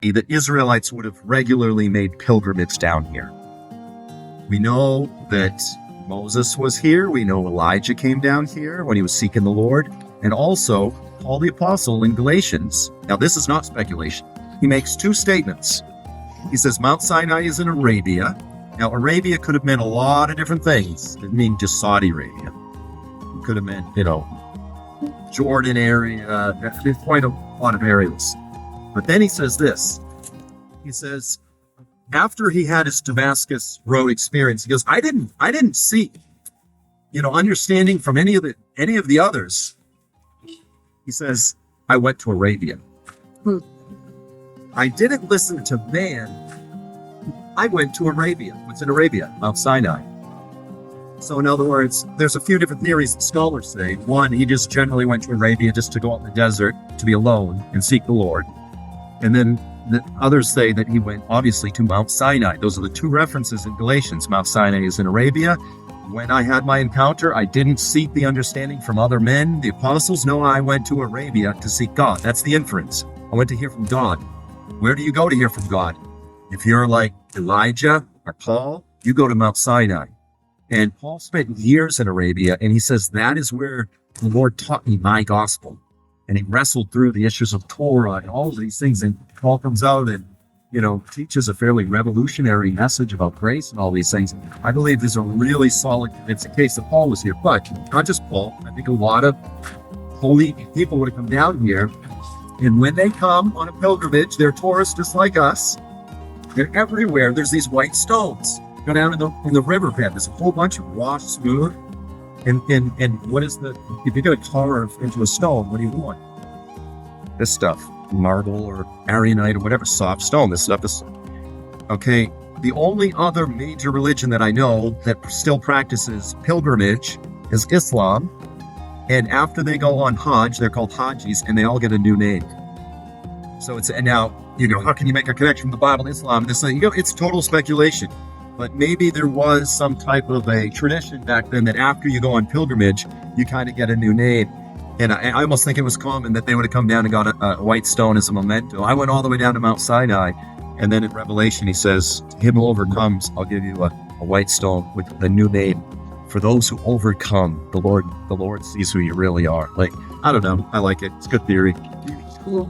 that Israelites would have regularly made pilgrimage down here. We know that Moses was here. We know Elijah came down here when he was seeking the Lord. And also, Paul the Apostle in Galatians. Now, this is not speculation. He makes two statements. He says Mount Sinai is in Arabia. Now, Arabia could have meant a lot of different things. It didn't mean just Saudi Arabia. It could have meant, Jordan area. There's quite a lot of areas. But then he says this. He says, after he had his Damascus Road experience, he goes, I didn't see, understanding from any of the others. He says, I went to Arabia. I didn't listen to man. I went to Arabia. What's in Arabia? Mount Sinai. So in other words, there's a few different theories that scholars say. One, he just generally went to Arabia just to go out in the desert, to be alone and seek the Lord. And then the others say that he went, obviously, to Mount Sinai. Those are the two references in Galatians. Mount Sinai is in Arabia. When I had my encounter, I didn't seek the understanding from other men, the apostles. No, I went to Arabia to seek God. That's the inference. I went to hear from God. Where do you go to hear from God? If you're like Elijah or Paul, you go to Mount Sinai. And Paul spent years in Arabia, and he says, that is where the Lord taught me my gospel. And he wrestled through the issues of Torah and all of these things. And Paul comes out and, teaches a fairly revolutionary message about grace and all these things. I believe there's a really solid convincing case that Paul was here. But not just Paul. I think a lot of holy people would have come down here. And when they come on a pilgrimage, they're tourists just like us. They're everywhere. There's these white stones. Go down in the riverbed. There's a whole bunch of washed smooth. And what is if you're going to carve into a stone, what do you want? This stuff, marble or Aragonite or whatever, soft stone. This stuff is, okay. The only other major religion that I know that still practices pilgrimage is Islam. And after they go on Hajj, they're called Hajis, and they all get a new name. So and now, how can you make a connection from the Bible and Islam? It's total speculation. But maybe there was some type of a tradition back then that after you go on pilgrimage, you kind of get a new name. And I almost think it was common that they would have come down and got a white stone as a memento. I went all the way down to Mount Sinai, and then in Revelation he says, him who overcomes, I'll give you a white stone with a new name. For those who overcome, the Lord sees who you really are. I don't know. I like it. It's a good theory. Cool.